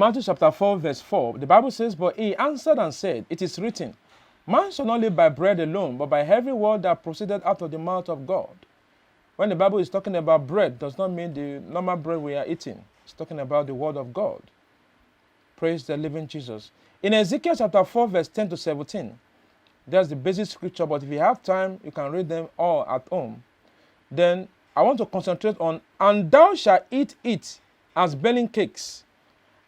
Matthew chapter 4, verse 4, the Bible says, "But he answered and said, It is written, Man shall not live by bread alone, but by every word that proceeded out of the mouth of God." When the Bible is talking about bread, does not mean the normal bread we are eating. It's talking about the word of God. Praise the living Jesus. In Ezekiel chapter 4, verse 10 to 17, that's the basic scripture, but if you have time, you can read them all at home. Then I want to concentrate on, "And thou shalt eat it as burning cakes,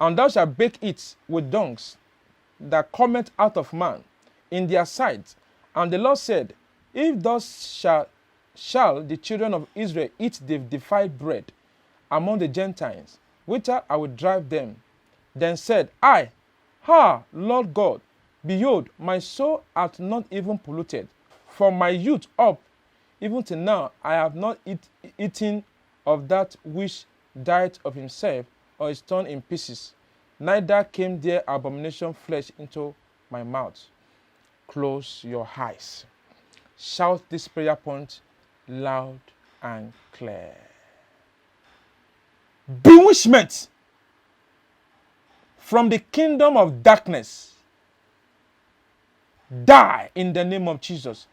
and thou shalt bake it with dungs that cometh out of man in their sight. And the Lord said, If thus shall the children of Israel eat the defiled bread among the Gentiles, whither I will drive them. Then said I, Lord God, behold, my soul hath not even polluted. From my youth up, even till now, I have not eaten of that which died of himself, or is torn in pieces. Neither came there abomination flesh into my mouth." Close your eyes. Shout this prayer point loud and clear. Bewitchment from the kingdom of darkness, die in the name of Jesus.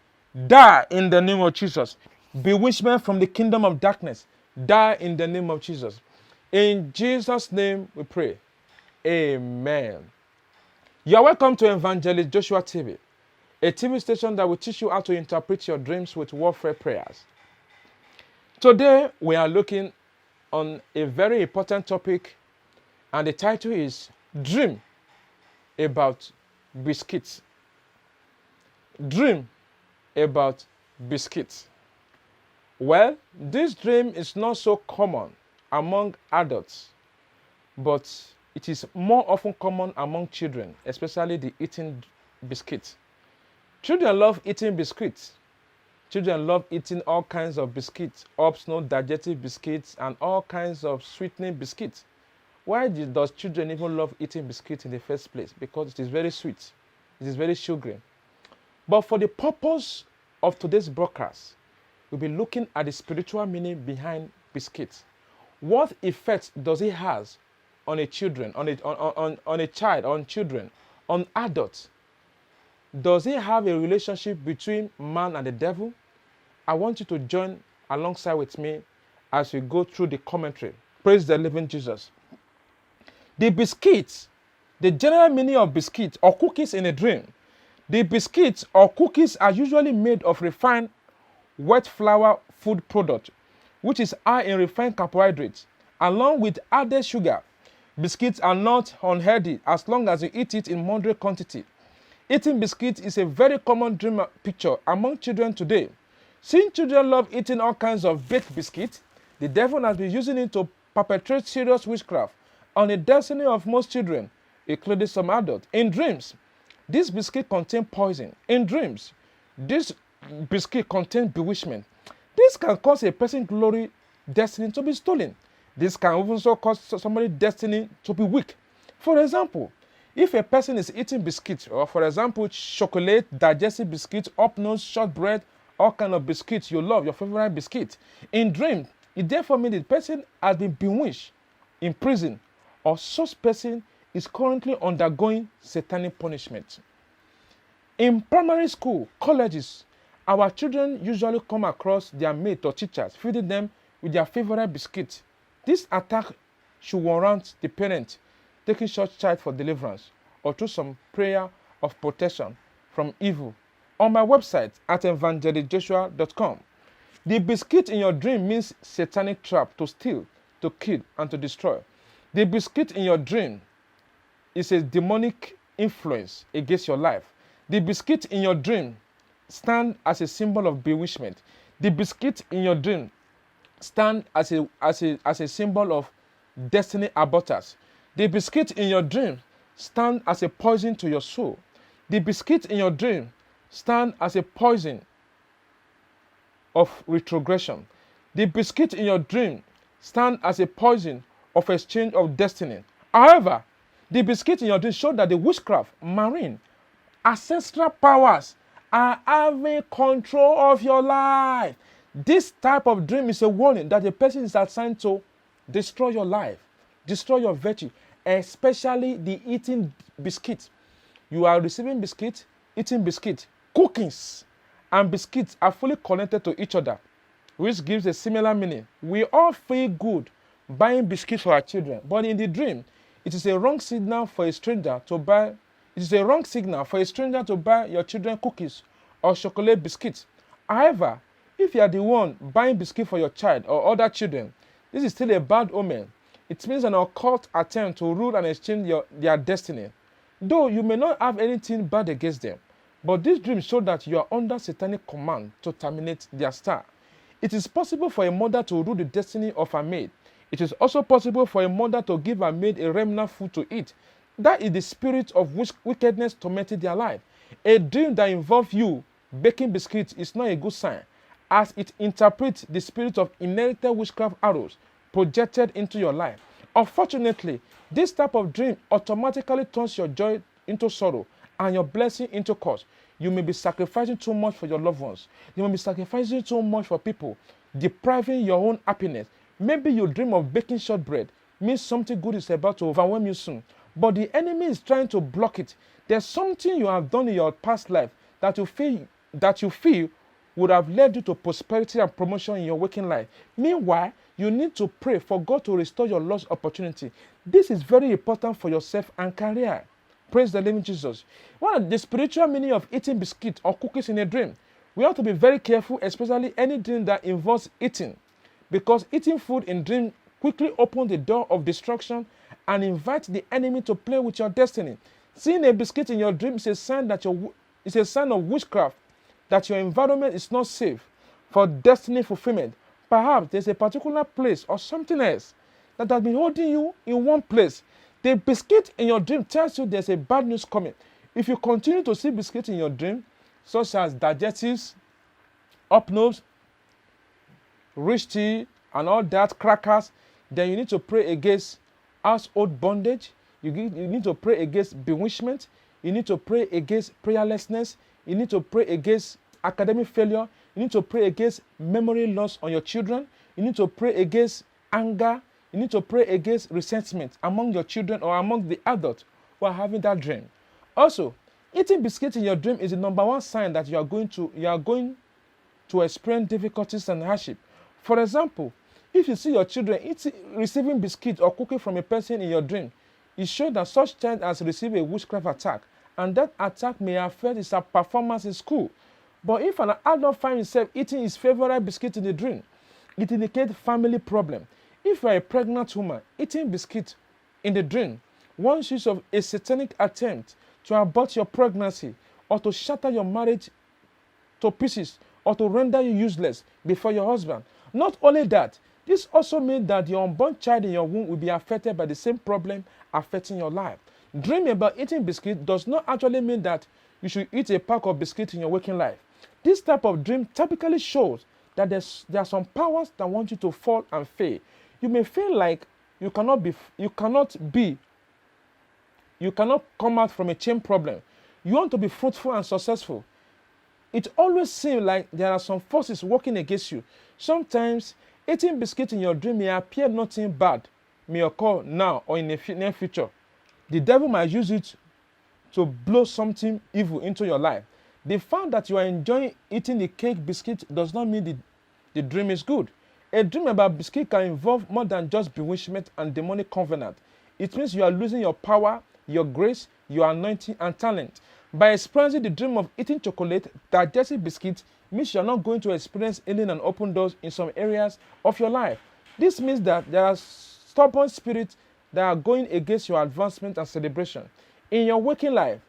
Die in the name of Jesus. Bewitchment from the kingdom of darkness, die in the name of Jesus. In Jesus' name we pray. Amen. You are welcome to Evangelist Joshua TV, a TV station that will teach you how to interpret your dreams with warfare prayers. Today we are looking on a very important topic, and the title is Dream About Biscuits. Dream about biscuits. Well, this dream is not so common among adults, but it is more often common among children, especially the eating biscuits. Children love eating biscuits. Children love eating all kinds of biscuits, optional digestive biscuits, and all kinds of sweetening biscuits. Why does children even love eating biscuits in the first place? Because it is very sweet. It is very sugary. But for the purpose of today's broadcast, we'll be looking at the spiritual meaning behind biscuits. What effect does it have on a children, on a child, on children, on adults? Does it have a relationship between man and the devil? I want you to join alongside with me as we go through the commentary. Praise the living Jesus. The biscuits, the general meaning of biscuits or cookies in a dream. The biscuits or cookies are usually made of refined wet flour food product, which is high in refined carbohydrates, along with added sugar. Biscuits are not unhealthy as long as you eat it in moderate quantity. Eating biscuits is a very common dream picture among children today. Since children love eating all kinds of baked biscuits, the devil has been using it to perpetrate serious witchcraft on the destiny of most children, including some adults. In dreams, this biscuit contains poison. In dreams, this biscuit contains bewitchment. This can cause a person's glory, destiny to be stolen. This can also cause somebody's destiny to be weak. For example, if a person is eating biscuits, or for example, chocolate, digestive biscuits, up-nose, shortbread, all kind of biscuits you love, your favorite biscuit, in dream, it therefore means the person has been bewitched in prison, or such person is currently undergoing satanic punishment. In primary school, colleges, our children usually come across their mate or teachers feeding them with their favorite biscuit. This attack should warrant the parent taking such child for deliverance or through some prayer of protection from evil. On my website at evangelistjoshua.com, the biscuit in your dream means satanic trap to steal, to kill, and to destroy. The biscuit in your dream is a demonic influence against your life. The biscuit in your dream stands as a symbol of bewitchment. The biscuit in your dream stands as a symbol of destiny aborters. The biscuit in your dream stands as a poison to your soul. The biscuit in your dream stands as a poison of retrogression. The biscuit in your dream stands as a poison of exchange of destiny. However, the biscuit in your dream shows that the witchcraft, marine, ancestral powers are having control of your life. This type of dream is a warning that the person is assigned to destroy your life, destroy your virtue, especially the eating biscuit. You are receiving biscuit, eating biscuit. Cookings and biscuits are fully connected to each other, which gives a similar meaning. We all feel good buying biscuits for our children, but in the dream, it is a wrong signal for a stranger to buy. It is a wrong signal for a stranger to buy your children cookies or chocolate biscuits. However, if you are the one buying biscuit for your child or other children, this is still a bad omen. It means an occult attempt to rule and exchange their destiny. Though you may not have anything bad against them, but this dream shows that you are under satanic command to terminate their star. It is possible for a mother to rule the destiny of her maid. It is also possible for a mother to give her maid a remnant food to eat. That is the spirit of wickedness tormenting their life. A dream that involves you baking biscuits is not a good sign, as it interprets the spirit of inherited witchcraft arrows projected into your life. Unfortunately, this type of dream automatically turns your joy into sorrow and your blessing into curse. You may be sacrificing too much for your loved ones. You may be sacrificing too much for people, depriving your own happiness. Maybe you dream of baking shortbread, means something good is about to overwhelm you soon, but the enemy is trying to block it. There's something you have done in your past life that you feel would have led you to prosperity and promotion in your working life. Meanwhile, you need to pray for God to restore your lost opportunity. This is very important for yourself and career. Praise the living Jesus. One of the spiritual meaning of eating biscuits or cookies in a dream. We have to be very careful, especially any dream that involves eating, because eating food in dream quickly opens the door of destruction and invites the enemy to play with your destiny. Seeing a biscuit in your dream is a sign of witchcraft, that your environment is not safe for destiny fulfillment. Perhaps there's a particular place or something else that has been holding you in one place. The biscuit in your dream tells you there's a bad news coming. If you continue to see biscuits in your dream, such as digestives, up nose, rich tea, and all that, crackers, then you need to pray against household bondage. You need to pray against bewitchment. You need to pray against prayerlessness. You need to pray against academic failure. You need to pray against memory loss on your children. You need to pray against anger. You need to pray against resentment among your children or among the adults who are having that dream. Also, eating biscuits in your dream is the number one sign that you are going to experience difficulties and hardship. For example, if you see your children receiving biscuits or cookie from a person in your dream, it shows that such child has received a witchcraft attack, and that attack may affect his performance in school. But if an adult finds himself eating his favorite biscuit in the dream, it indicates family problem. If you are a pregnant woman eating biscuit in the dream, one use of a satanic attempt to abort your pregnancy or to shatter your marriage to pieces or to render you useless before your husband. Not only that, this also means that the unborn child in your womb will be affected by the same problem affecting your life. Dreaming about eating biscuit does not actually mean that you should eat a pack of biscuits in your waking life. This type of dream typically shows that there are some powers that want you to fall and fail. You may feel like you cannot come out from a chain problem. You want to be fruitful and successful. It always seems like there are some forces working against you. Sometimes eating biscuits in your dream may appear nothing bad may occur now or in the near future. The devil might use it to blow something evil into your life. The fact that you are enjoying eating the cake biscuit does not mean the dream is good. A dream about biscuit can involve more than just bewitchment and demonic covenant. It means you are losing your power, your grace, your anointing, and talent. By experiencing the dream of eating chocolate, digestive biscuits means you are not going to experience healing and open doors in some areas of your life. This means that there are stubborn spirits that are going against your advancement and celebration. In your waking life,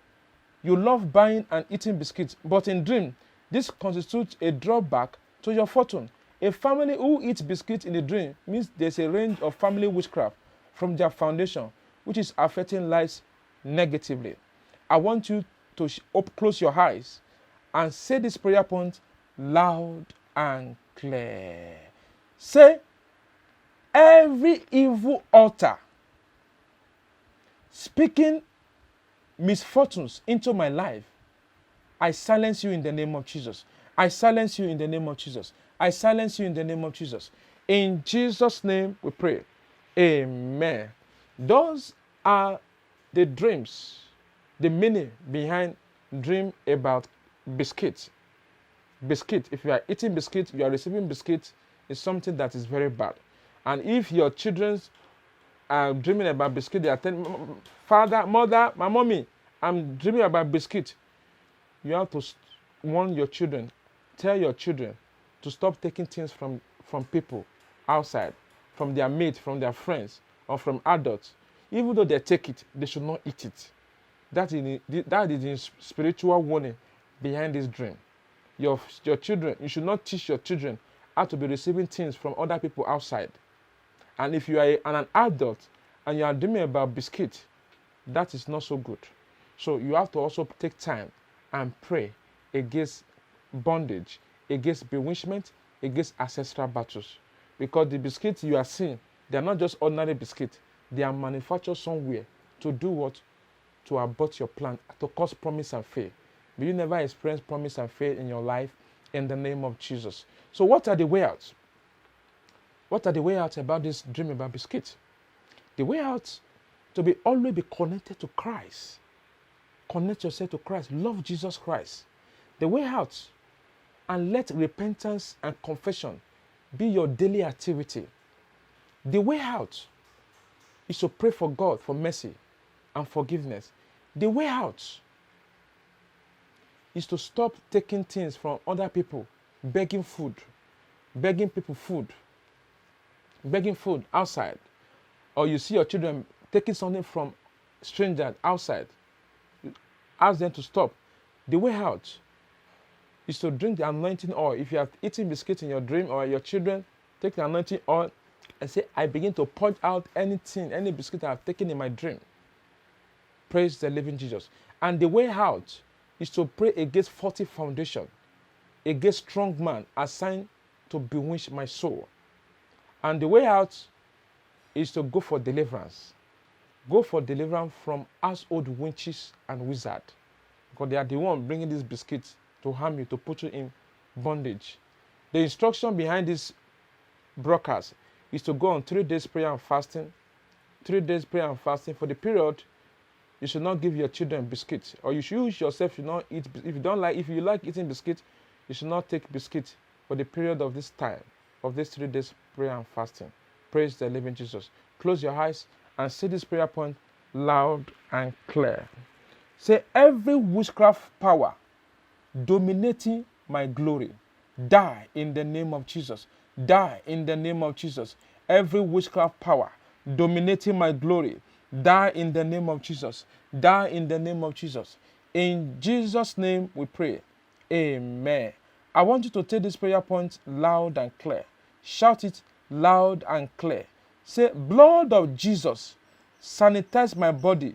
you love buying and eating biscuits, but in dream, this constitutes a drawback to your fortune. A family who eats biscuits in the dream means there's a range of family witchcraft from their foundation, which is affecting lives negatively. I want you to close your eyes and say this prayer point loud and clear. Say, every evil altar speaking misfortunes into my life, I silence you in the name of Jesus. I silence you in the name of Jesus. I silence you in the name of Jesus. In Jesus' name we pray. Amen. Those are the dreams, the meaning behind dream about biscuits. Biscuit, if you are eating biscuit, you are receiving biscuit, is something that is very bad. And if your children are dreaming about biscuit, they are telling father, mother, my mommy, I'm dreaming about biscuit. You have to warn your children, tell your children to stop taking things from people outside, from their mates, from their friends, or from adults. Even though they take it, they should not eat it. That is the spiritual warning behind this dream. Your children, you should not teach your children how to be receiving things from other people outside. And if you are an adult and you are dreaming about biscuit, that is not so good. So you have to also take time and pray against bondage, against bewitchment, against ancestral battles. Because the biscuits you are seeing, they are not just ordinary biscuits. They are manufactured somewhere to do what? To abort your plan, to cause promise and fail. May you never experience promise and fail in your life in the name of Jesus. So what are the way out? What are the way out about this dream about biscuits? The way out to be always be connected to Christ. Connect yourself to Christ. Love Jesus Christ. The way out, and let repentance and confession be your daily activity. The way out is to pray for God for mercy and forgiveness. The way out is to stop taking things from other people, begging food, begging people food, begging food outside. Or you see your children taking something from strangers outside. Ask them to stop. The way out is to drink the anointing oil. If you are eating biscuits in your dream, or your children, take the anointing oil and say, I begin to purge out anything, any biscuit I have taken in my dream. Praise the living Jesus. And the way out is to pray against faulty foundation, against strong man assigned to bewitch my soul. And the way out is to go for deliverance. Go for deliverance from household witches and wizards. Because they are the one bringing these biscuits to harm you, to put you in bondage. The instruction behind this broadcast is to go on 3 days prayer and fasting. 3 days prayer and fasting. For the period, you should not give your children biscuits. Or you yourself should not eat. If you like eating biscuits, you should not take biscuits for the period of this time, of this 3 days prayer and fasting. Praise the living Jesus. Close your eyes and say this prayer point loud and clear. Say, every witchcraft power dominating my glory, die in the name of Jesus. Die in the name of Jesus. Every witchcraft power dominating my glory, die in the name of Jesus. Die in the name of Jesus. In Jesus' name we pray. Amen. I want you to take this prayer point loud and clear. Shout it loud and clear. Say, blood of Jesus, sanitize my body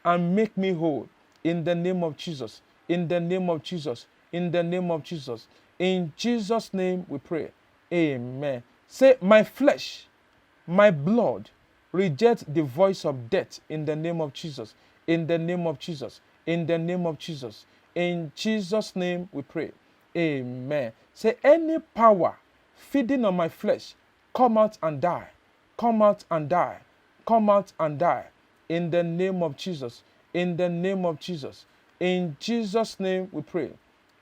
and make me whole. In the name of Jesus. In the name of Jesus. In the name of Jesus. In Jesus' name we pray. Amen. Say, my flesh, my blood, reject the voice of death in the name of Jesus. In the name of Jesus. In the name of Jesus. In Jesus' name we pray. Amen. Say, any power feeding on my flesh, come out and die. Come out and die. Come out and die. In the name of Jesus. In the name of Jesus. In Jesus' name we pray.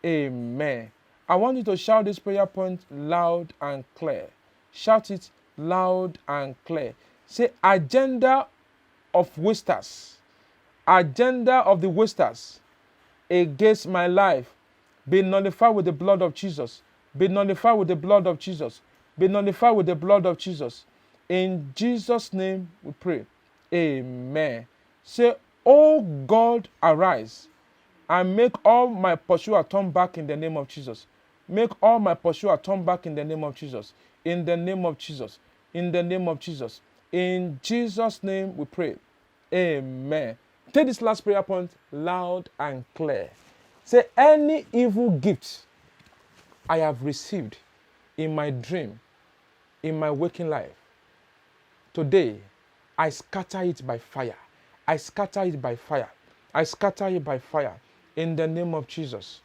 Amen. I want you to shout this prayer point loud and clear. Shout it loud and clear. Say, agenda of wasters. Agenda of the wasters against my life, be nullified with the blood of Jesus. Be nullified with the blood of Jesus. Be nullified with the blood of Jesus. In Jesus' name we pray. Amen. Say, oh God, arise and make all my pursuer turn back in the name of Jesus. Make all my pursuer turn back in the name of Jesus. In the name of Jesus. In the name of Jesus. In Jesus' name we pray. Amen. Take this last prayer point loud and clear. Say, any evil gift I have received in my dream, in my waking life, today, I scatter it by fire. I scatter it by fire. I scatter it by fire. In the name of Jesus.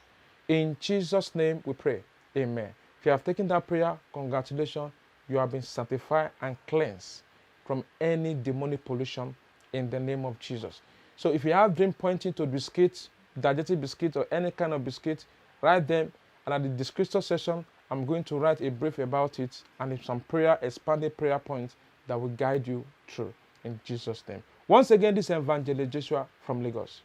In Jesus' name we pray. Amen. If you have taken that prayer, congratulations. You have been sanctified and cleansed from any demonic pollution in the name of Jesus. So if you have dream pointing to biscuits, digestive biscuits, or any kind of biscuit, write them. And at the description session, I'm going to write a brief about it and some expanded prayer points that will guide you through in Jesus' name. Once again, this is Evangelist Joshua from Lagos.